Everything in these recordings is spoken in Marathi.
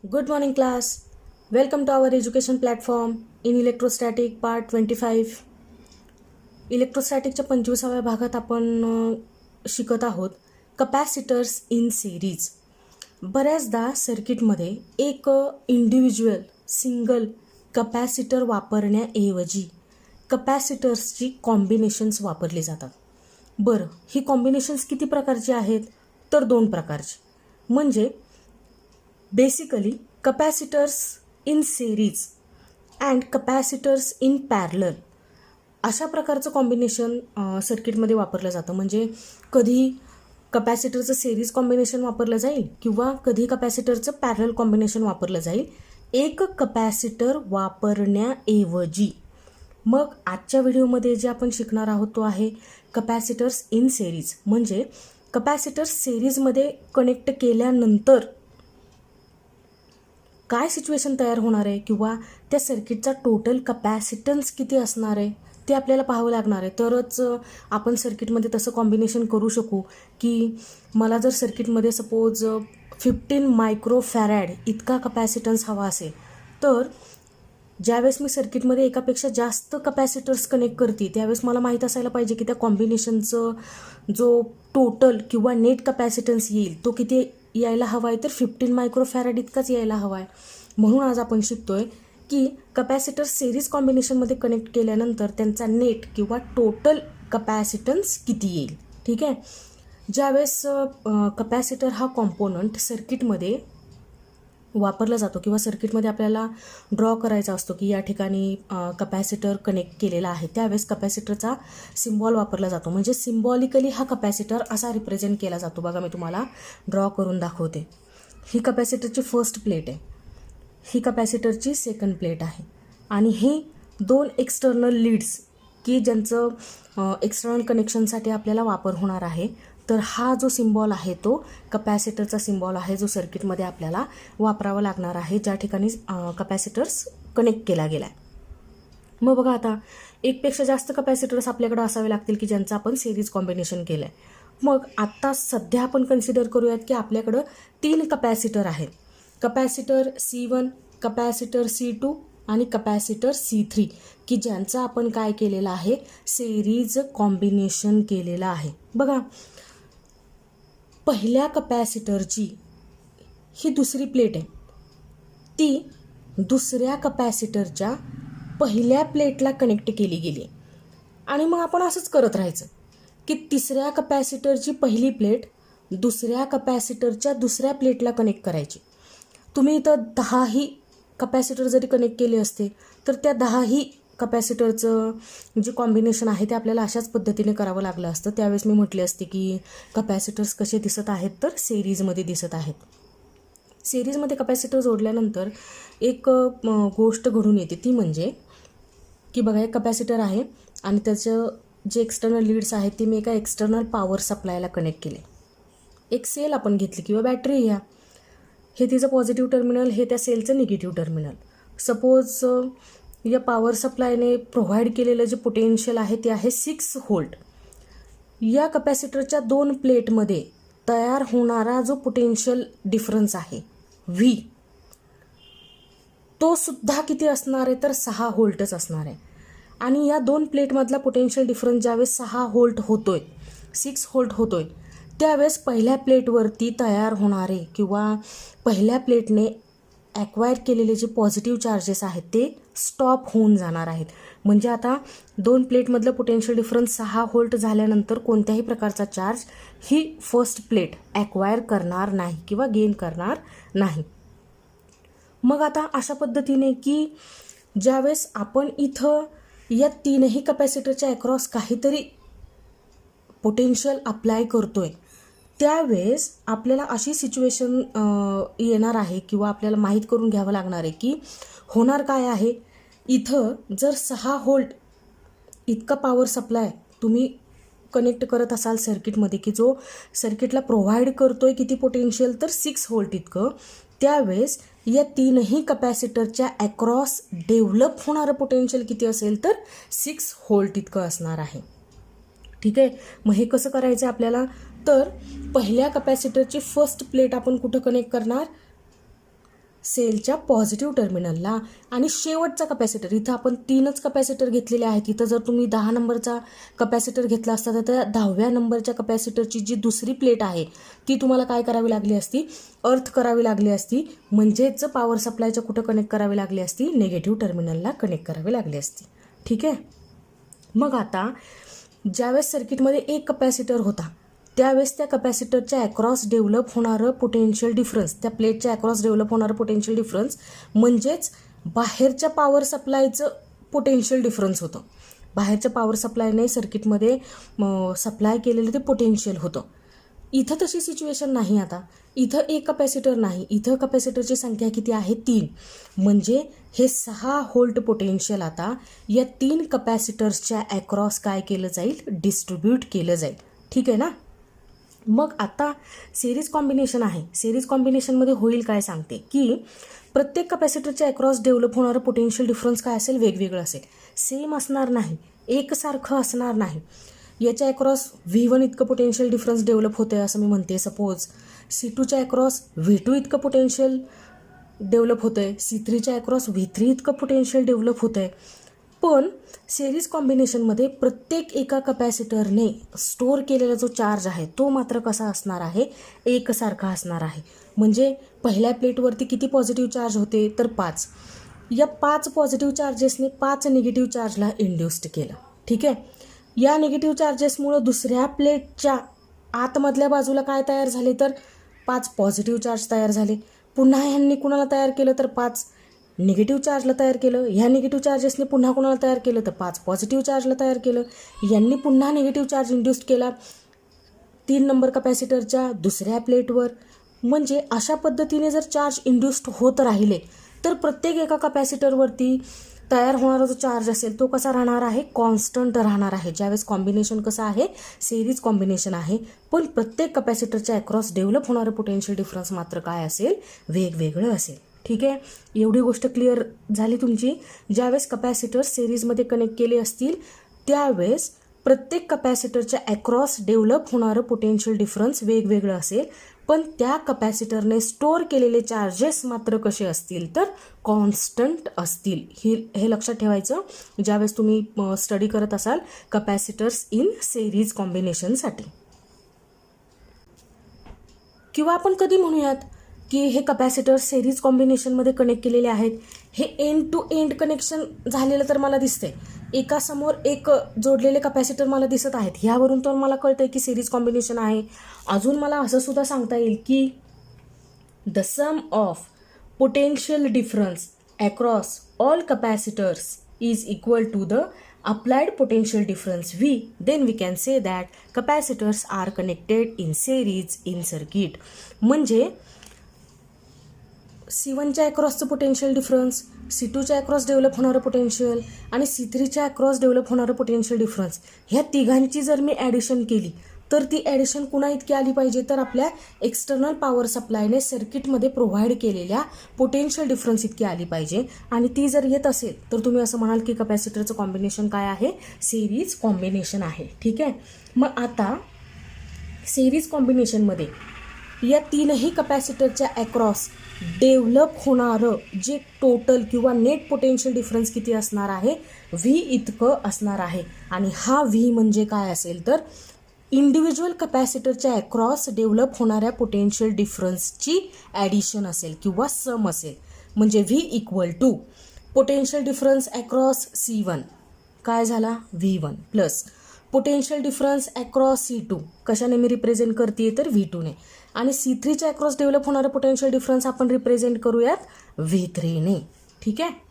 Good morning, class. Welcome to our education platform in electrostatic part 25. इलेक्ट्रोस्टॅटिकच्या 25व्या भागात आपण शिकत आहोत कपॅसिटर्स इन सिरीज. बऱ्याचदा सर्किटमध्ये एक इंडिव्हिज्युअल सिंगल कपॅसिटर वापरण्याऐवजी कपॅसिटर्सची कॉम्बिनेशन्स वापरली जातात. बरं, ही कॉम्बिनेशन्स किती प्रकारची आहेत? तर 2 प्रकारची. म्हणजे basically capacitors in series and capacitors in parallel अशा प्रकारचं कॉम्बिनेशन सर्किटमध्ये वापरलं जातं. म्हणजे कधी कपॅसिटरचं सिरीज कॉम्बिनेशन वापरलं जाईल किंवा कधी कपॅसिटरचं पॅरलल कॉम्बिनेशन वापरलं जाईल एक कपॅसिटर वापरण्याऐवजी. मग आजच्या व्हिडिओमध्ये जे आपण शिकणार आहोत तो आहे कपॅसिटर्स इन सिरीज. म्हणजे कपॅसिटर्स सिरीजमध्ये कनेक्ट केल्यानंतर काय सिच्युएशन तयार होणार आहे किंवा त्या सर्किटचा टोटल कपॅसिटन्स किती असणार आहे ते आपल्याला पाहावं लागणार आहे. तरच आपण सर्किटमध्ये तसं कॉम्बिनेशन करू शकू की मला जर सर्किटमध्ये सपोज 15 मायक्रोफॅरॅड इतका कपॅसिटन्स हवा असेल तर ज्यावेळेस मी सर्किटमध्ये एकापेक्षा जास्त कपॅसिटर्स कनेक्ट करते त्यावेळेस मला माहीत असायला पाहिजे की त्या कॉम्बिनेशनचं जो टोटल किंवा नेट कपॅसिटन्स येईल तो किती यायला हवा आहे. तर 15 मायक्रोफॅरॅड इतकाच यायला हवा आहे. म्हणून आज आपण शिकतोय की कपॅसिटर सिरीज कॉम्बिनेशनमध्ये कनेक्ट केल्यानंतर त्यांचा नेट किंवा टोटल कपॅसिटन्स किती येईल. ठीक आहे. ज्यावेळेस कपॅसिटर हा कॉम्पोनंट सर्किटमध्ये वापरला जातो किंवा सर्किटमध्ये आपल्याला ड्रॉ करायचा असतो की या ठिकाणी कपॅसिटर कनेक्ट केलेला आहे त्यावेळेस कपॅसिटरचा सिम्बॉल वापरला जातो. म्हणजे सिम्बॉलिकली हा कपॅसिटर असा रिप्रेझेंट केला जातो. बघा मी तुम्हाला ड्रॉ करून दाखवते. ही कपॅसिटरची फर्स्ट प्लेट आहे, ही कपॅसिटरची सेकंड प्लेट आहे आणि ही 2 एक्सटर्नल लीड्स की ज्यांचं एक्सटर्नल कनेक्शनसाठी आपल्याला वापर होणार आहे. तर हा जो सिम्बॉल आहे तो कपॅसिटरचा सिम्बॉल आहे जो सर्किटमध्ये आपल्याला वापरावा लागणार आहे ज्या ठिकाणी कपॅसिटर्स कनेक्ट केला गेला आहे. मग बघा आता एकपेक्षा जास्त कपॅसिटर्स आपल्याकडे असावे लागतील की ज्यांचं आपण सिरीज कॉम्बिनेशन केलं आहे. मग आत्ता सध्या आपण कन्सिडर करूयात की आपल्याकडं 3 कपॅसिटर आहेत. कपॅसिटर C1, कपॅसिटर C2 आणि कपॅसिटर C3 की ज्यांचं आपण काय केलेलं आहे सिरीज कॉम्बिनेशन केलेलं आहे. बघा पहिल्या कपॅसिटरची ही दुसरी प्लेट आहे ती दुसऱ्या कपॅसिटरच्या पहिल्या प्लेटला कनेक्ट केली गेली आणि मग आपण असंच करत राहायचं की तिसऱ्या कपॅसिटरची पहिली प्लेट दुसऱ्या कपॅसिटरच्या दुसऱ्या प्लेटला कनेक्ट करायची. तुम्ही इथं 10ही कपॅसिटर जरी कनेक्ट केले असते तर त्या 10ही कपॅसिटरचं जे कॉम्बिनेशन आहे ते आपल्याला अशाच पद्धतीने करावं लागलं असतं. त्यावेळेस मी म्हटले असते की कपॅसिटर्स कसे दिसत आहेत तर सिरीजमध्ये दिसत आहेत. सिरीजमध्ये कपॅसिटर जोडल्यानंतर एक गोष्ट घडून येते ती म्हणजे की बघा एक कपॅसिटर आहे आणि त्याचं जे एक्सटर्नल लीड्स आहेत ते मी एका एक्सटर्नल पॉवर सप्लायला कनेक्ट केले. एक सेल आपण घेतली किंवा बॅटरी घ्या, हे तिचं पॉझिटिव्ह टर्मिनल हे त्या सेलचं निगेटिव्ह टर्मिनल. सपोज या पॉवर सप्लायने प्रोव्हाइड केलेलं जे पोटेन्शियल आहे ते आहे 6 व्होल्ट. या कपॅसिटरच्या 2 प्लेटमध्ये तयार होणारा जो पोटेन्शियल डिफरन्स आहे व्ही तो सुद्धा किती असणार आहे तर 6 व्होल्टच असणार आहे. आणि या 2 प्लेटमधला पोटेन्शियल डिफरन्स ज्यावेळेस 6 व्होल्ट होतोय 6 व्होल्ट होतोय त्यावेळेस पहिल्या प्लेटवरती तयार होणारे किंवा पहिल्या प्लेटने ॲक्वायर केलेले जे पॉझिटिव्ह चार्जेस आहेत ते स्टॉप होऊन जाणार आहेत. म्हणजे आता 2 प्लेटमधलं पोटेन्शियल डिफरन्स 6 व्होल्ट झाल्यानंतर कोणत्याही प्रकारचा चार्ज ही फर्स्ट प्लेट ॲक्वायर करणार नाही किंवा गेन करणार नाही. मग आता अशा पद्धतीने की ज्यावेळेस आपण इथं या 3ही कपॅसिटरच्या अक्रॉस काहीतरी पोटेन्शियल अप्लाय करतोय त्यावेळेस आपल्याला अशी सिच्युएशन येणार आहे किंवा आपल्याला माहीत करून घ्यावं लागणार आहे की होणार काय आहे. इथं जर 6 व्होल्ट इतका पॉवर सप्लाय तुम्ही कनेक्ट करत असाल सर्किटमध्ये की जो सर्किटला प्रोव्हाइड करतोय किती पोटेन्शियल तर 6 व्होल्ट इतकं, त्यावेळेस या 3ही कपॅसिटरच्या अक्रॉस डेव्हलप होणारं पोटेन्शियल किती असेल तर 6 व्होल्ट इतकं असणार आहे. ठीक आहे. मग हे कसं करायचं आपल्याला तर पहिल्या कपॅसिटरची फर्स्ट प्लेट आपण कुठं कनेक्ट करणार सेलच्या पॉझिटिव्ह टर्मिनलला आणि शेवटचा कपॅसिटर, इथं आपण 3च कपॅसिटर घेतलेले आहेत. इथं जर तुम्ही 10 नंबरचा कपॅसिटर घेतला असता तर त्या 10व्या नंबरच्या कपॅसिटरची जी दुसरी प्लेट आहे ती तुम्हाला काय करावी लागली असती, अर्थ करावी लागली असती. म्हणजेच पॉवर सप्लायच्या कुठं कनेक्ट करावी लागली असती, निगेटिव्ह टर्मिनलला कनेक्ट करावी लागली असती. ठीक आहे. मग आता ज्यावेळेस सर्किटमध्ये एक कपॅसिटर होता त्यावेळेस त्या कपॅसिटरच्या अक्रॉस डेव्हलप होणारं पोटेन्शियल डिफरन्स, त्या प्लेटच्या अक्रॉस डेव्हलप होणारं पोटेन्शियल डिफरन्स म्हणजेच बाहेरच्या पॉवर सप्लायचं पोटेन्शियल डिफरन्स होतं. बाहेरच्या पॉवर सप्लायने सर्किटमध्ये सप्लाय केलेलं ते पोटेन्शियल होतं. इथं तशी सिच्युएशन नाही. आता इथं एक कपॅसिटर नाही, इथं कपॅसिटरची संख्या किती आहे, 3. म्हणजे हे 6 व्होल्ट पोटेन्शियल आता या 3 कपॅसिटर्सच्या अक्रॉस काय केलं जाईल, डिस्ट्रीब्यूट केलं जाईल. ठीक आहे ना. मग आता सिरीज कॉम्बिनेशन आहे. सिरीज कॉम्बिनेशनमध्ये होईल काय सांगते की प्रत्येक कपॅसिटरच्या अक्रॉस डेव्हलप होणारं पोटेन्शियल डिफरन्स काय असेल, वेगवेगळं असेल, सेम असणार नाही, एकसारखं असणार नाही. याच्या अक्रॉस V1 इतकं पोटेन्शियल डिफरन्स डेव्हलप होतं आहे असं मी म्हणते. सपोज C2च्या अक्रॉस V2 इतकं पोटेन्शियल डेव्हलप होतं आहे, C3च्या अक्रॉस V3 इतकं पोटेन्शियल डेव्हलप होतं आहे. पण सिरीज कॉम्बिनेशनमध्ये प्रत्येक एका कपॅसिटरने स्टोअर केलेला जो चार्ज आहे तो मात्र कसा असणार आहे, एकसारखा असणार आहे. म्हणजे पहिल्या प्लेटवरती किती पॉझिटिव्ह चार्ज होते तर 5. या 5 पॉझिटिव्ह चार्जेसने 5 निगेटिव्ह चार्जला इंड्यूस्ड केलं. ठीक आहे. या निगेटिव्ह चार्जेसमुळं दुसऱ्या प्लेटच्या आतमधल्या बाजूला काय तयार झाले तर 5 पॉझिटिव्ह चार्ज तयार झाले. पुन्हा ह्यांनी कुणाला तयार केलं तर 5 निगेटिव्ह चार्जला तयार केलं. ह्या निगेटिव्ह चार्जेसने पुन्हा कोणाला तयार केलं तर 5 पॉझिटिव्ह चार्जला तयार केलं. यांनी पुन्हा निगेटिव्ह चार्ज इंड्यूस्ड केला 3 नंबर कपॅसिटरच्या दुसऱ्या प्लेटवर. म्हणजे अशा पद्धतीने जर चार्ज इंड्यूस्ड होत राहिले तर प्रत्येक एका कपॅसिटरवरती तयार होणारा जो चार्ज असेल तो कसा राहणार आहे, कॉन्स्टंट राहणार आहे. ज्यावेळेस कॉम्बिनेशन कसं आहे, सिरीज कॉम्बिनेशन आहे, पण प्रत्येक कपॅसिटरच्या अक्रॉस डेव्हलप होणारं पोटेन्शियल डिफरन्स मात्र काय असेल, वेगवेगळं असेल. ठीक आहे. एवढी गोष्ट क्लिअर झाली तुमची. ज्यावेळेस कपॅसिटर सिरीजमध्ये कनेक्ट केले असतील त्यावेळेस प्रत्येक कपॅसिटरच्या अक्रॉस डेव्हलप होणारं पोटेन्शियल डिफरन्स वेगवेगळं असेल, पण त्या कपॅसिटरने स्टोअर केलेले चार्जेस मात्र कसे असतील तर कॉन्स्टंट असतील. हे लक्षात ठेवायचं ज्यावेळेस तुम्ही स्टडी करत असाल कपॅसिटर्स इन सिरीज कॉम्बिनेशनसाठी. किंवा आपण कधी म्हणूयात की हे कपॅसिटर सिरीज कॉम्बिनेशनमध्ये कनेक्ट केलेले आहेत. हे एंड टू एंड कनेक्शन झालेलं तर मला दिसतंय, एका समोर एक जोडलेले कपॅसिटर मला दिसत आहेत. ह्यावरून तर मला कळतंय की सिरीज कॉम्बिनेशन आहे. अजून मला असं सुद्धा सांगता येईल की the sum of potential difference across all capacitors is equal to the applied potential difference V, then we can say that capacitors are connected in series in circuit. म्हणजे C1च्या अक्रॉसचं पोटेन्शियल डिफरन्स, C2च्या अक्रॉस डेव्हलप होणारं पोटेन्शियल आणि C3च्या अक्रॉस डेव्हलप होणारं पोटेन्शियल डिफरन्स, ह्या तिघांची जर मी ॲडिशन केली तर ती ॲडिशन कुणा इतकी आली पाहिजे तर आपल्या एक्सटर्नल पॉवर सप्लायने सर्किटमध्ये प्रोव्हाइड केलेल्या पोटेन्शियल डिफरन्स इतकी आली पाहिजे. आणि ती जर येत असेल तर तुम्ही असं म्हणाल की कपॅसिटरचं कॉम्बिनेशन काय आहे, सिरीज कॉम्बिनेशन आहे. ठीक आहे. मग आता सिरीज कॉम्बिनेशनमध्ये या 3ही कपॅसिटरच्या अक्रॉस डेव्हलप होणारं जे टोटल किंवा नेट पोटेन्शियल डिफरन्स किती असणार आहे, V इतकं असणार आहे. आणि हा V म्हणजे काय असेल तर इंडिव्हिज्युअल कपॅसिटरच्या अक्रॉस डेव्हलप होणाऱ्या पोटेन्शियल डिफरन्सची ॲडिशन असेल किंवा सम असेल. म्हणजे V equal to potential difference across C1 काय झाला, V1 plus potential difference across C2 कशाने मी रिप्रेझेंट करते तर V2ने, आणि C3च्या अक्रॉस डेव्हलप होणारा पोटेन्शियल डिफरन्स आपण रिप्रेझेंट करूयात V3ने. ठीक आहे.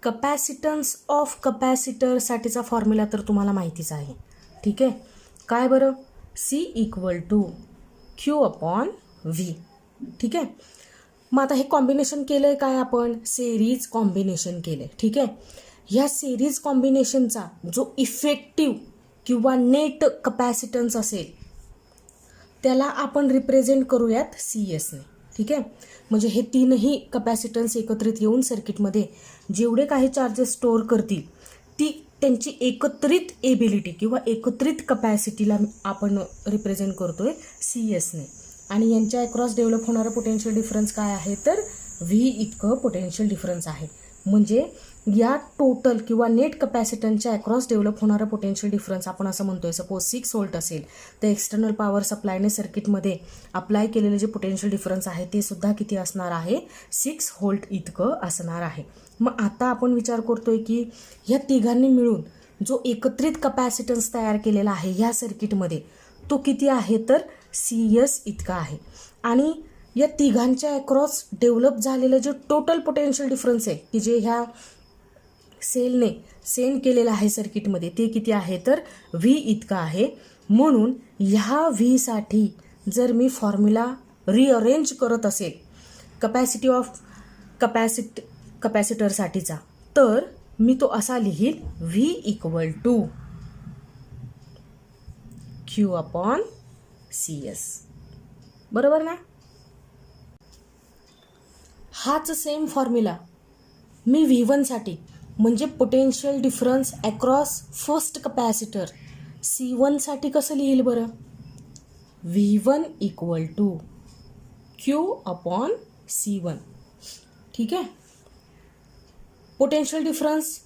कपॅसिटन्स ऑफ कपॅसिटरसाठीचा फॉर्म्युला तर तुम्हाला माहितीच आहे. ठीक आहे. काय बरं, C इक्वल टू Q/V. ठीक आहे. मग आता हे कॉम्बिनेशन केलं आहे काय आपण, सिरीज कॉम्बिनेशन केलं आहे. ठीक आहे. ह्या सिरीज कॉम्बिनेशनचा जो इफेक्टिव्ह किंवा नेट कपॅसिटन्स असेल त्याला आपण रिप्रेझेंट करूयात CS ने. ठीक आहे. म्हणजे हे 3ही कपॅसिटन्स एकत्रित येऊन सर्किटमध्ये जेवढे काही चार्जेस स्टोअर करतील ती त्यांची एकत्रित एबिलिटी किंवा एकत्रित कपॅसिटीला आपण रिप्रेझेंट करतोय CS ने. आणि यांच्या अक्रॉस डेव्हलप होणारं पोटेन्शियल डिफरन्स काय आहे तर व्ही इतकं पोटेन्शियल डिफरन्स आहे. म्हणजे या टोटल किंवा नेट कपॅसिटन्सच्या अक्रॉस डेव्हलप होणारं पोटेन्शियल डिफरन्स आपण असं म्हणतोय. सपोज 6 व्होल्ट असेल तर एक्सटर्नल पॉवर सप्लायने सर्किटमध्ये अप्लाय केलेले जे पोटेन्शियल डिफरन्स आहे ते सुद्धा किती असणार आहे 6 व्होल्ट इतकं असणार आहे. मग आता आपण विचार करतोय की ह्या तिघांनी मिळून जो एकत्रित कपॅसिटन्स तयार केलेला आहे ह्या सर्किटमध्ये तो किती आहे तर CS इतका आहे. आणि या तिघांच्या अक्रॉस डेव्हलप झालेलं जे टोटल पोटेन्शियल डिफरन्स आहे की जे ह्या सेलने सेंड केलेलं आहे सर्किटमध्ये ते किती आहे तर व्ही इतका आहे. म्हणून ह्या व्हीसाठी जर मी फॉर्म्युला रिअरेंज करत असेल कपॅसिटी ऑफ कपॅसिटरसाठीचा तर मी तो असा लिहील V equal to Q upon CS. बरोबर ना. हाच सेम फॉर्म्युला मी V1साठी म्हणजे potential difference across first capacitor C1साठी कसं लिहील बरं. V1 equal to Q upon C1. ठीक आहे. Potential difference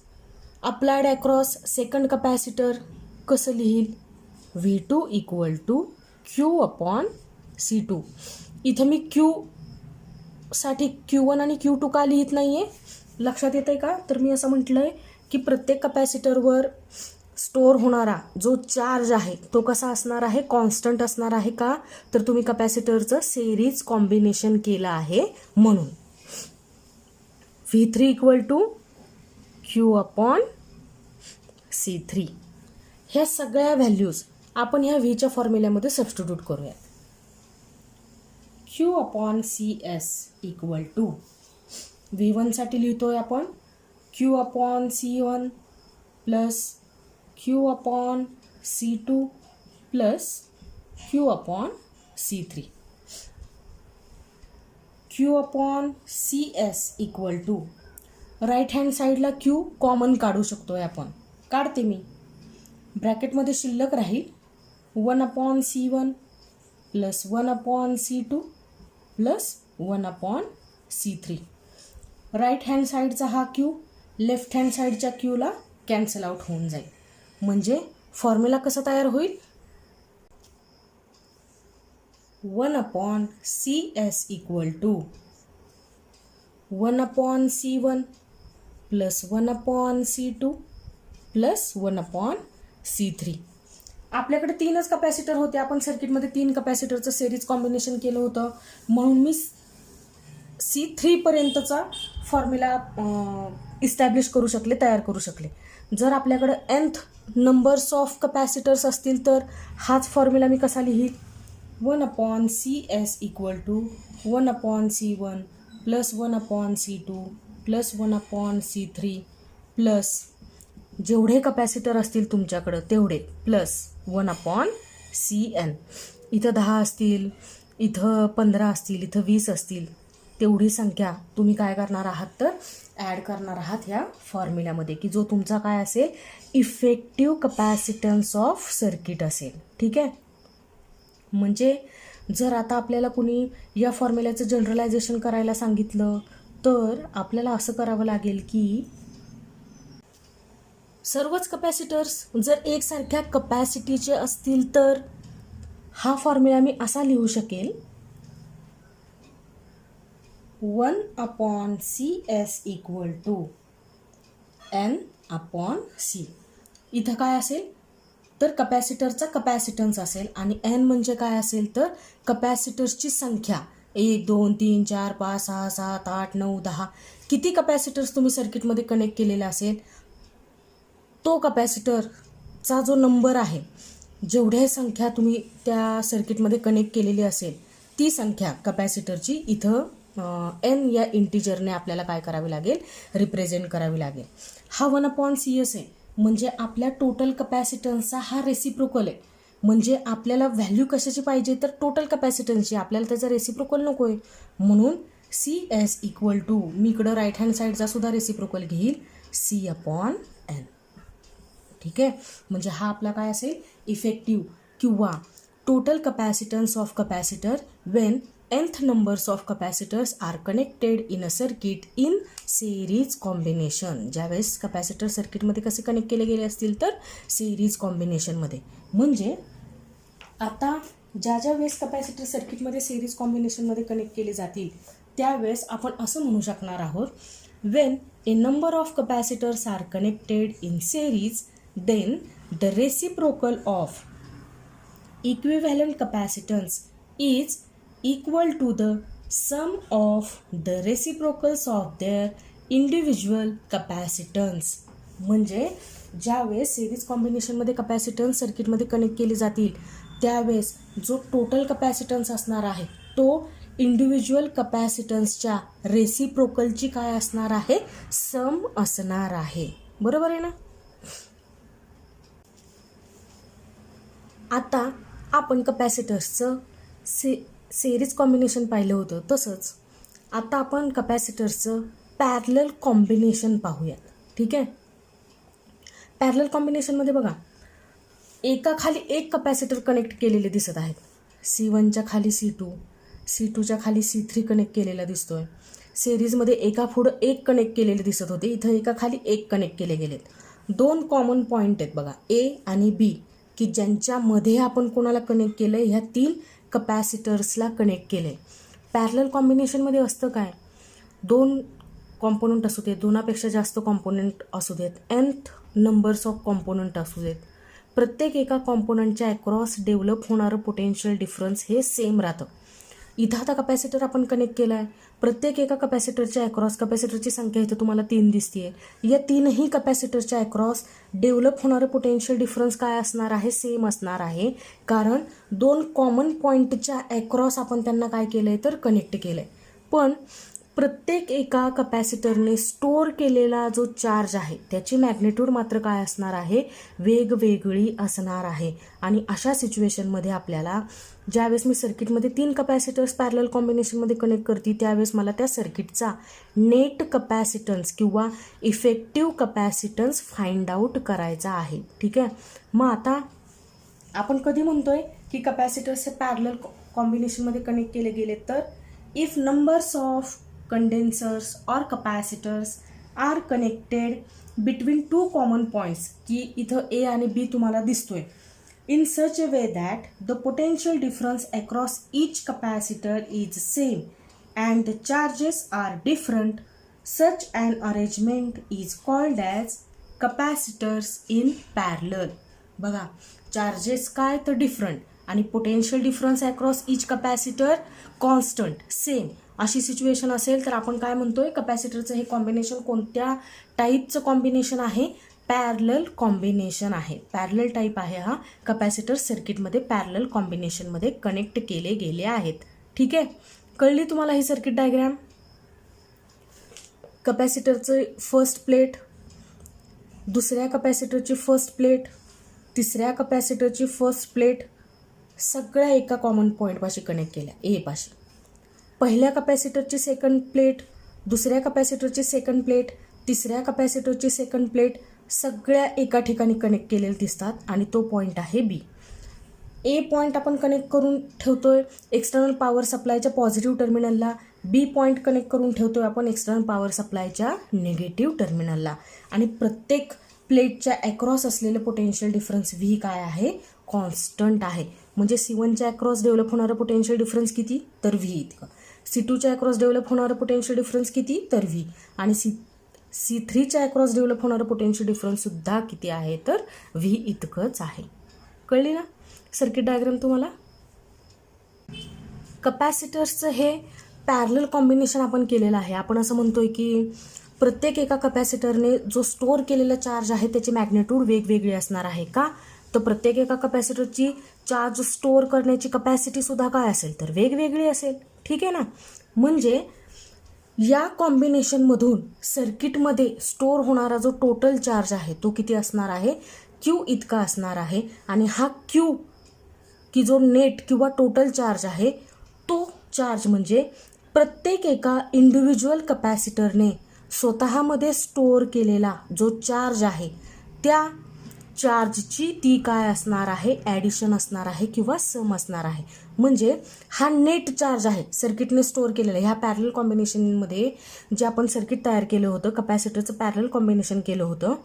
applied across second capacitor कसं लिहील V2 equal to Q upon C2. इथं मी क्यू साठी Q1 आणि Q2 का लिहित नाही आहे लक्षात येतं आहे का. तर मी असं म्हटलं आहे की प्रत्येक कपॅसिटरवर स्टोअर होणारा जो चार्ज आहे तो कसा असणार आहे कॉन्स्टंट असणार आहे का तर तुम्ही कपॅसिटरचं सिरीज कॉम्बिनेशन केलं आहे म्हणून. V3 equal to Q upon C3. ह्या सगळ्या व्हॅल्यूज आपण ह्या व्हीच्या फॉर्म्युल्यामध्ये सबस्टिट्यूट करूया. Q upon CS equal to V1साठी लिहितोय आपण Q upon C1 plus Q upon C2 plus Q upon C3. Q upon CS equal to right hand साईडला क्यू कॉमन काढू शकतोय आपण. काढते मी. ब्रॅकेटमध्ये शिल्लक राहील 1 upon C1 plus 1 upon C2 plus 1 upon C3. Right hand साईडचा हा क्यू लेफ्ट हँड साईडच्या क्यूला कॅन्सल आउट होऊन जाईल. म्हणजे फॉर्म्युला कसा तयार होईल 1 upon CS equal to 1 upon C1 plus 1 upon C2 plus 1 upon C3. आपल्याकडे 3च कपॅसिटर होते. आपण सर्किटमध्ये 3 कपॅसिटरचं सिरीज कॉम्बिनेशन केलं होतं म्हणून मी C3 पर्यंतचा फॉर्म्युला इस्टॅब्लिश करू शकले तयार करू शकले. जर आपल्याकडे nth नंबर्स ऑफ कपॅसिटर्स असतील तर हाच फॉर्म्युला मी कसा लिहील 1 upon CS equal to 1 upon C1 plus 1 upon C2 plus 1 upon C3 plus जेवढे कपॅसिटर असतील तुमच्याकडं तेवढे प्लस 1 अपॉन CN. इथं 10 असतील, इथं 15 असतील, इथं 20 असतील, तेवढी संख्या तुम्ही काय करणार आहात तर ॲड करणार आहात ह्या फॉर्म्युल्यामध्ये की जो तुमचा काय असेल इफेक्टिव्ह कपॅसिटन्स ऑफ सर्किट असेल. ठीक आहे. म्हणजे जर आता आपल्याला कुणी या फॉर्म्युल्याचं जनरलायझेशन करायला सांगितलं तर आपल्याला असं करावं लागेल की सर्वच कपॅसिटर्स जर एकसारख्या कपॅसिटीचे असतील तर हा फॉर्म्युला मी असा लिहू शकेल 1 upon CS equal to N upon C. इथं काय असेल तर कपॅसिटरचा कपॅसिटन्स असेल आणि N म्हणजे काय असेल तर कपॅसिटर्सची संख्या 1 2 3 4 5 6 7 8 9 10 किती कपॅसिटर्स तुम्ही सर्किटमध्ये कनेक्ट केलेला असेल तो कपॅसिटरचा जो नंबर आहे जेवढ्या संख्या तुम्ही त्या सर्किटमध्ये कनेक्ट केलेली असेल ती संख्या कपॅसिटरची इथं N या इंटिजरने आपल्याला काय करावी लागेल रिप्रेझेंट करावी लागेल. हा 1 अपॉन CS आहे म्हणजे आपल्या टोटल कपॅसिटन्सचा हा रेसिप्रोकल आहे. म्हणजे आपल्याला व्हॅल्यू कशाची पाहिजे तर टोटल कपॅसिटन्सची. आपल्याला त्याचा रेसिप्रोकल नको आहे म्हणून CS इक्वल टू मी इकडं राईट हँड साईडचा सुद्धा रेसिप्रोकल घेईल C अपॉन N. ठीक आहे. म्हणजे हा आपला काय असेल इफेक्टिव्ह किंवा total capacitance of capacitor when nth numbers of capacitors are connected in a circuit in series combination. ज्यावेळेस कपॅसिटर सर्किटमध्ये कसे कनेक्ट केले गेले असतील तर सिरीज कॉम्बिनेशनमध्ये. म्हणजे आता ज्या वेळेस कपॅसिटर सर्किटमध्ये सिरीज कॉम्बिनेशनमध्ये कनेक्ट केले जातील त्यावेळेस आपण असं म्हणू शकणार आहोत, when a number of capacitors are connected in series then the reciprocal of equivalent capacitance is equal to the sum of the reciprocals of their individual capacitance. म्हणजे ज्यावेळेस सिरीज कॉम्बिनेशनमध्ये कपॅसिटन्स सर्किटमध्ये कनेक्ट केली जातील त्यावेळेस जो टोटल कपॅसिटन्स असणार आहे तो इंडिव्हिज्युअल कपॅसिटन्सच्या रेसिप्रोकलची काय असणार आहे, सम असणार आहे. बरोबर आहे ना. आता आपण कपॅसिटर्सचं सिरीज कॉम्बिनेशन पाहिलं होतं, तसंच आता आपण कपॅसिटर्सचं पॅरलल कॉम्बिनेशन पाहूयात. ठीक आहे. पॅरलल कॉम्बिनेशनमध्ये बघा एकाखाली एक कपॅसिटर कनेक्ट केलेले दिसत आहेत. C1च्या खाली C2, C2च्या खाली C3 कनेक्ट केलेला दिसतोय. सिरीजमध्ये एका पुढं एक कनेक्ट केलेले दिसत होते, इथं एकाखाली एक कनेक्ट केले गेलेत. दोन कॉमन पॉईंट आहेत बघा, A आणि B, की ज्यांच्यामध्ये आपण कोणाला कनेक्ट केलं आहे, ह्या 3 कपॅसिटर्सला कनेक्ट केलं आहे. पॅरलल कॉम्बिनेशनमध्ये असतं काय, 2 कॉम्पोनंट असू देत, 2पेक्षा जास्त कॉम्पोनंट असू देत, nth नंबर्स ऑफ कॉम्पोनंट असू देत, प्रत्येक एका कॉम्पोनंटच्या अक्रॉस डेव्हलप होणारं पोटेन्शियल डिफरन्स हे सेम राहतं. इथं आता कपॅसिटर आपण कनेक्ट केला आहे, प्रत्येक एका कपॅसिटरच्या अक्रॉस, कपॅसिटरची संख्या इथं तुम्हाला 3 दिसते, या 3ही कपॅसिटरच्या अक्रॉस डेव्हलप होणारं पोटेन्शियल डिफरन्स काय असणार आहे, सेम असणार आहे. कारण 2 कॉमन पॉईंटच्या अक्रॉस आपण त्यांना काय केलं आहे तर कनेक्ट केलं आहे. पण प्रत्येक एका कपॅसिटरने स्टोअर केलेला जो चार्ज आहे त्याची मॅग्निट्यूड मात्र काय असणार आहे, वेगवेगळी असणार आहे. आणि अशा सिच्युएशनमध्ये आपल्याला ज्यावेळेस मी सर्किटमध्ये 3 कपॅसिटर्स पॅरलल कॉम्बिनेशनमध्ये कनेक्ट करते त्यावेळेस मला त्या सर्किटचा नेट कपॅसिटन्स किंवा इफेक्टिव्ह कपॅसिटन्स फाइंड आउट करायचा आहे. ठीक आहे. मग आता आपण कधी म्हणतोय की कपॅसिटर्स हे पॅरलल कॉम्बिनेशनमध्ये कनेक्ट केले गेले तर if numbers of condensers or capacitors are connected between 2 common points, की इथं A आणि B तुम्हाला दिसतोय, in such a way that the potential difference across each capacitor is same and the charges are different, such an arrangement is called as capacitors in parallel. बघा चार्जेस काय तर डिफरंट आणि पोटेन्शियल डिफरन्स अक्रॉस इच कपॅसिटर कॉन्स्टंट सेम, अशी सिच्युएशन असेल तर आपण काय म्हणतोय, कपॅसिटरचं हे कॉम्बिनेशन कोणत्या टाईपचं कॉम्बिनेशन आहे, पॅरलल कॉम्बिनेशन आहे. पॅरलल टाईप आहे हा. कपॅसिटर सर्किटमध्ये पॅरलल कॉम्बिनेशनमध्ये कनेक्ट केले गेले आहेत. ठीक आहे. कळली तुम्हाला ही सर्किट डायग्रॅम. कपॅसिटरचं फर्स्ट प्लेट, दुसऱ्या कपॅसिटरची फर्स्ट प्लेट, तिसऱ्या कपॅसिटरची फर्स्ट प्लेट सगळ्या एका कॉमन पॉईंटपाशी कनेक्ट केल्या, ए पाशी. पहिल्या कपॅसिटरची सेकंड प्लेट, दुसऱ्या कपॅसिटरची सेकंड प्लेट, तिसऱ्या कपॅसिटरची सेकंड प्लेट सगळ्या एका ठिकाणी कनेक्ट केलेल्या दिसतात आणि तो पॉईंट आहे बी. ए पॉईंट आपण कनेक्ट करून ठेवतोय एक्सटर्नल पॉवर सप्लायच्या पॉझिटिव्ह टर्मिनलला, बी पॉईंट कनेक्ट करून ठेवतोय आपण एक्सटर्नल पॉवर सप्लायच्या निगेटिव्ह टर्मिनलला. आणि प्रत्येक प्लेटच्या अक्रॉस असलेलं पोटेन्शियल डिफरन्स व्ही काय आहे, कॉन्स्टंट आहे. म्हणजे C1च्या अक्रॉस डेव्हलप होणारं पोटेन्शियल डिफरन्स किती तर व्ही इतकं, C2च्या अक्रॉस डेव्हलप होणारं पोटेन्शियल डिफरन्स किती तर व्ही, आणि C3च्या अक्रॉस डेव्हलप होणारं पोटेन्शियल डिफरन्ससुद्धा किती आहे तर व्ही इतकंच आहे. कळली ना सर्किट डायग्राम तुम्हाला. कपॅसिटर्सचं हे पॅरलल कॉम्बिनेशन आपण केलेलं आहे. आपण असं म्हणतोय की प्रत्येक एका कपॅसिटरने जो स्टोअर केलेला चार्ज आहे त्याची मॅग्निट्यूड वेगवेगळी असणार आहे. का तर प्रत्येक एका कपॅसिटरची चार्ज स्टोअर करण्याची कपॅसिटीसुद्धा काय असेल तर वेगवेगळी असेल. ठीक आहे ना. म्हणजे या कॉम्बिनेशनमधून सर्किटमध्ये स्टोअर होणारा जो टोटल चार्ज आहे तो किती असणार आहे, क्यू इतका असणार आहे. आणि हा क्यू की जो नेट किंवा टोटल चार्ज आहे तो चार्ज म्हणजे प्रत्येक एका इंडिव्हिज्युअल कपॅसिटरने स्वतःमध्ये स्टोअर केलेला जो चार्ज आहे त्या चार्जची ती काय असणार आहे, ॲडिशन असणार आहे किंवा सम असणार आहे. म्हणजे हा नेट चार्ज आहे सर्किटने स्टोअर केलेला. ह्या पॅरलल कॉम्बिनेशनमध्ये जे आपण सर्किट तयार केलं होतं, कपॅसिटरचं पॅरलल कॉम्बिनेशन केलं होतं,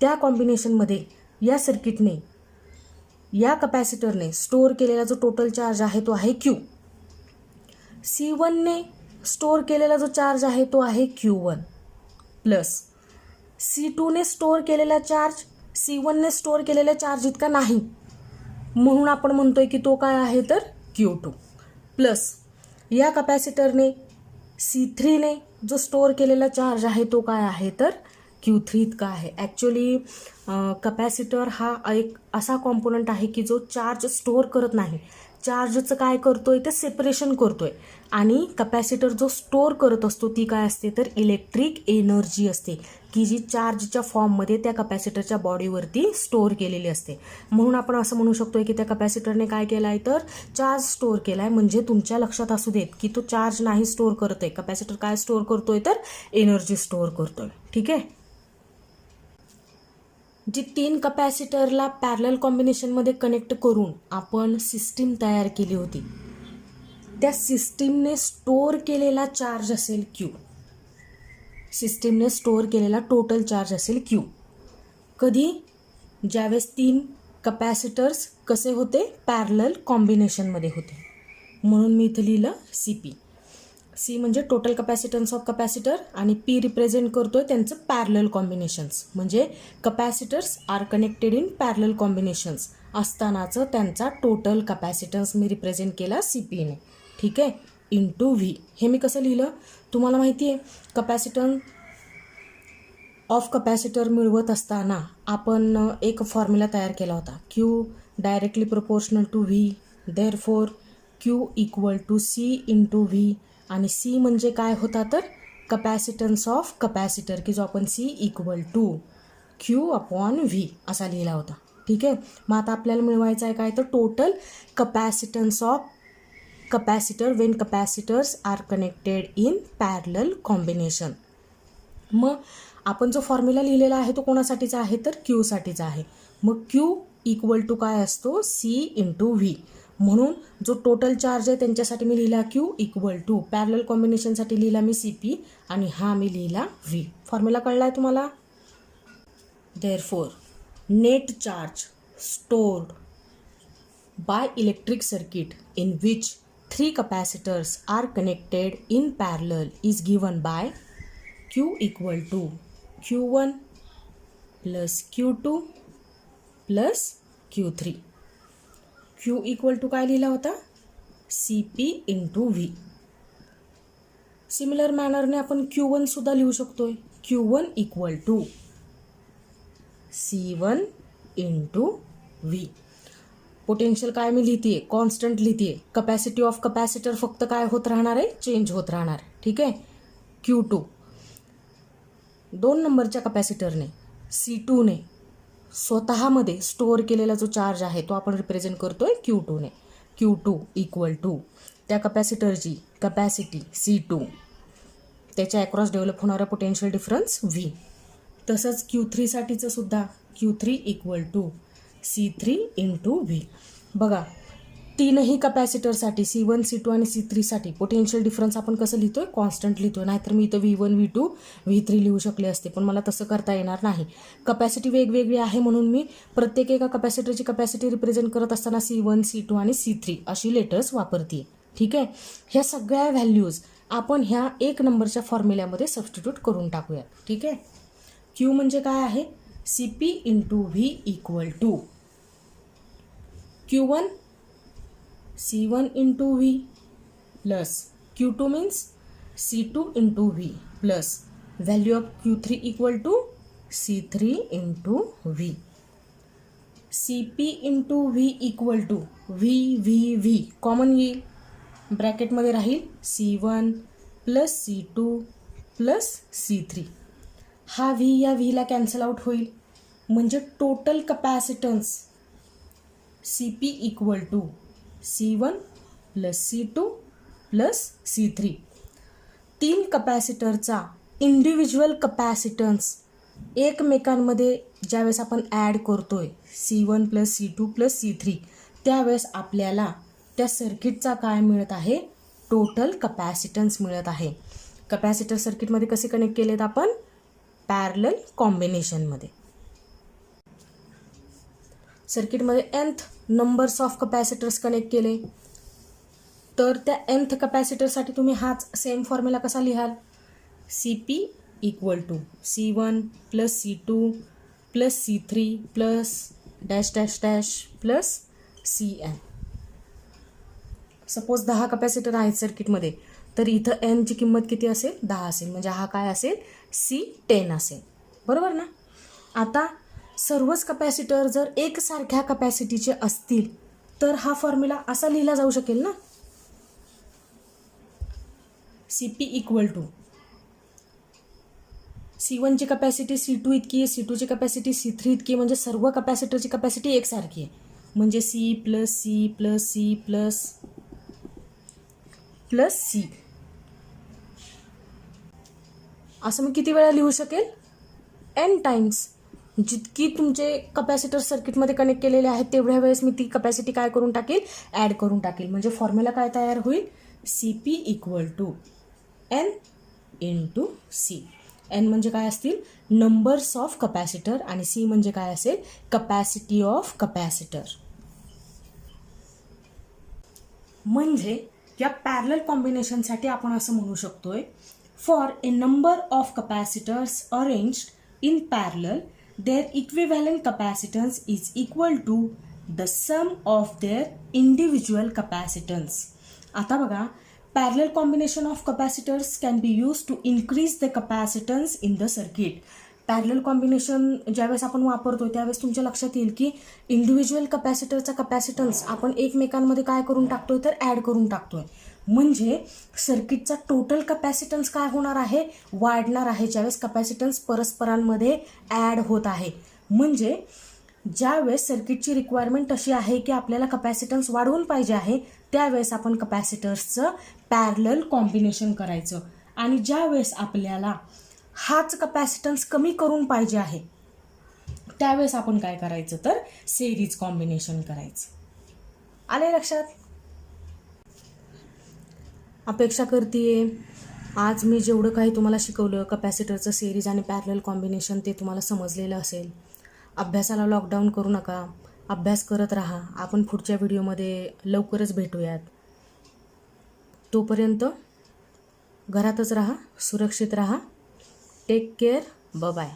त्या कॉम्बिनेशनमध्ये या सर्किटने, या कपॅसिटरने स्टोअर केलेला जो टोटल चार्ज आहे तो आहे Q. C1ने स्टोअर केलेला जो चार्ज आहे तो आहे Q1 प्लस C2ने स्टोअर केलेला चार्ज C1ने स्टोअर केलेला चार्ज इतका नाही, म्हणून आपण म्हणतोय की तो काय आहे तर Q2 प्लस या कपॅसिटरने C3ने जो स्टोअर केलेला चार्ज आहे तो काय आहे तर Q3 इतका आहे. ॲक्च्युली कपॅसिटर हा एक असा कॉम्पोनंट आहे की जो चार्ज स्टोअर करत नाही, चार्जचं काय करतोय तर सेपरेशन करतोय. आणि कपॅसिटर जो स्टोअर करत असतो ती काय असते तर इलेक्ट्रिक एनर्जी असते, की जी चार्जच्या फॉर्ममध्ये त्या कपॅसिटरच्या बॉडीवरती स्टोअर केलेली असते. म्हणून आपण असं म्हणू शकतोय की त्या कपॅसिटरने काय केलं आहे तर चार्ज स्टोअर केला आहे. म्हणजे तुमच्या लक्षात असू देत की तो चार्ज नाही स्टोअर करत आहे, कपॅसिटर काय स्टोअर करतोय तर एनर्जी स्टोअर करतोय. ठीक आहे. जी 3 कपॅसिटरला पॅरलल कॉम्बिनेशनमध्ये कनेक्ट करून आपण सिस्टीम तयार केली होती, त्या सिस्टीमने स्टोअर केलेला चार्ज असेल Q. सिस्टीमने स्टोअर केलेला टोटल चार्ज असेल Q. कधी? ज्यावेळेस 3 कपॅसिटर्स कसे होते, पॅरलल कॉम्बिनेशनमध्ये होते. म्हणून मी इथं लिहिलं CP. C म्हणजे टोटल कपॅसिटन्स ऑफ कपॅसिटर आणि P रिप्रेझेंट करतोय त्यांचं पॅरलल कॉम्बिनेशन्स. म्हणजे capacitors are connected in parallel combinations असतानाचं त्यांचा टोटल कपॅसिटन्स मी रिप्रेझेंट केला CPने. ठीक आहे. Into V. हे मी कसं लिहिलं तुम्हाला माहिती आहे. कपॅसिटन्स ऑफ कपॅसिटर मिळवत असताना आपण एक फॉर्म्युला तयार केला होता, Q directly proportional to V, therefore Q equal to C into V. आणि C म्हणजे काय होता तर कपॅसिटन्स ऑफ कपॅसिटर, की जो आपण C equal to Q upon V असा लिहिला होता. ठीक आहे. मग आता आपल्याला मिळवायचं आहे काय तर total capacitance of capacitor when capacitors are connected in parallel combination. मग आपण जो फॉर्म्युला लिहिलेला आहे तो कोणासाठीचा आहे तर Q साठीचा आहे. मग Q इक्वल टू काय असतो C इंटू V. म्हणून जो टोटल चार्ज आहे त्यांच्यासाठी मी लिहिला Q इक्वल टू, पॅरलल कॉम्बिनेशनसाठी लिहिला मी CP आणि हा मी लिहिला V. फॉर्म्युला कळला आहे तुम्हाला. Therefore net charge stored by electric circuit in which 3 capacitors are connected in parallel is given by Q equal to Q1 plus Q2 plus Q3. Q equal to काय लिहिला होता CP इंटू V. सिमिलर मॅनरने आपण Q1 सुद्धा लिहू शकतोय. Q1 equal to C1 into V. Potential काय मी लिहिते कॉन्स्टंट लिहिते. कपॅसिटी ऑफ कपॅसिटर फक्त काय होत राहणार आहे, चेंज होत राहणार. ठीक आहे. Q2 2 नंबरच्या कपॅसिटरने C2ने स्वतःमध्ये स्टोअर केलेला जो चार्ज आहे तो आपण रिप्रेझेंट करतोय Q2ने. Q2 इक्वल टू त्या कपॅसिटरची कपॅसिटी C2, त्याच्या अक्रॉस डेव्हलप होणारा पोटेन्शियल डिफरन्स V. तसंच Q3 साठीचं सुद्धा Q3 equal to C3 into V. बघा 3ही कपॅसिटरसाठी C1, C2 आणि C3 साठी पोटेन्शियल डिफरन्स आपण कसं लिहितोय, कॉन्स्टंट लिहितोय. नाहीतर मी इथं V1, V2, V3 लिहू शकले असते, पण मला तसं करता येणार नाही. कपॅसिटी वेगवेगळी आहे म्हणून मी प्रत्येक एका कपॅसिटरची कपॅसिटी रिप्रेझेंट करत असताना C1, C2 आणि C3 अशी लेटर्स वापरते. ठीक आहे. ह्या सगळ्या व्हॅल्यूज आपण ह्या 1 नंबरच्या फॉर्म्युल्यामध्ये सबस्टिट्यूट करून टाकूयात. ठीक आहे. Q म्हणजे काय आहे CP into V equal to Q1 C1 into V plus Q2 means C2 into V plus value of Q3 equal to C3 into V. CP into V equal to V common येईल, ब्रॅकेटमध्ये राहील C1 plus C2 plus C3. हा V या Vला कॅन्सल आउट होईल. म्हणजे total capacitance CP equal to C1 plus C2 plus C3. 3 कपॅसिटरचा इंडिव्हिज्युअल कपॅसिटन्स एकमेकांमध्ये ज्यावेळेस आपण ॲड करतोय C1 + C2 + C3, त्यावेळेस आपल्याला त्या सर्किटचा काय मिळत आहे, टोटल कपॅसिटन्स मिळत आहे. कपॅसिटर सर्किटमध्ये कसे कनेक्ट केलेत आपण, पॅरलल कॉम्बिनेशनमध्ये. सर्किटमध्ये nth numbers of capacitors connect केले, तर त्या nth कपॅसिटरसाठी तुम्ही हाच सेम फॉर्म्युला कसा लिहाल, CP = C1 + C2 + C3 + dash dash dash plus CN. Suppose 10 capacitor आहेत सर्किटमध्ये, तर इथं n ची किंमत किती असेल, 10 असेल. म्हणजे हा काय असेल, C10 असेल. बरोबर ना. आता सर्वच कपॅसिटर जर एकसारख्या कपॅसिटीचे असतील तर हा फॉर्म्युला असा लिहिला जाऊ शकेल ना, CP = C1 ची कपॅसिटी C2 इतकी आहे, C2 ची कपॅसिटी C3 इतकी, म्हणजे सर्व कपॅसिटरची कपॅसिटी एकसारखी आहे. म्हणजे C + C + C + C. असं मी किती वेळा लिहू शकेल, n टाइम्स. जितकी तुमचे कपॅसिटर सर्किटमध्ये कनेक्ट केलेले आहेत तेवढ्या वेळेस मी ती कपॅसिटी काय करून टाकेल, ॲड करून टाकेल. म्हणजे फॉर्म्युला काय तयार होईल, CP = n × C. n म्हणजे काय असतील, नंबर्स ऑफ कपॅसिटर, आणि C म्हणजे काय असेल, कपॅसिटी ऑफ कपॅसिटर. म्हणजे या पॅरलल कॉम्बिनेशनसाठी आपण असं म्हणू शकतोय, for a number of capacitors arranged in parallel their equivalent capacitance is equal to the sum of their individual capacitance. आता बघा, parallel combination of capacitors can be use to increase the capacitance in the circuit. Parallel combination ज्यावेळेस आपण वापरतो त्यावेळेस तुमच्या लक्षात येईल की इंडिव्हिज्युअल कपॅसिटरचा कपॅसिटन्स आपण एकमेकांमध्ये काय करून टाकतोय, तर ॲड करून टाकतोय. म्हणजे सर्किटचा टोटल कपॅसिटन्स काय होणार आहे, वाढणार आहे, ज्यावेळेस कपॅसिटन्स परस्परांमध्ये ॲड होत आहे. म्हणजे ज्यावेळेस सर्किटची रिक्वायरमेंट अशी आहे की आपल्याला कपॅसिटन्स वाढवून पाहिजे आहे, त्यावेळेस आपण कपॅसिटर्सचं पॅरलल कॉम्बिनेशन करायचं. आणि ज्यावेळेस आपल्याला हाच कपॅसिटन्स कमी करून पाहिजे आहे, त्यावेळेस आपण काय करायचं, तर सेरीज कॉम्बिनेशन करायचं. आले लक्षात. अपेक्षा करते आज मी जेवढं काही तुम्हाला शिकवलं कपॅसिटरचं सेरीज आणि पॅरलल कॉम्बिनेशन ते तुम्हाला समजलेलं असेल. अभ्यासाला लॉकडाऊन करू नका, अभ्यास करत राहा. आपण पुढच्या व्हिडिओमध्ये लवकरच भेटूयात. तोपर्यंत घरातच राहा, सुरक्षित राहा. Take care. बाय.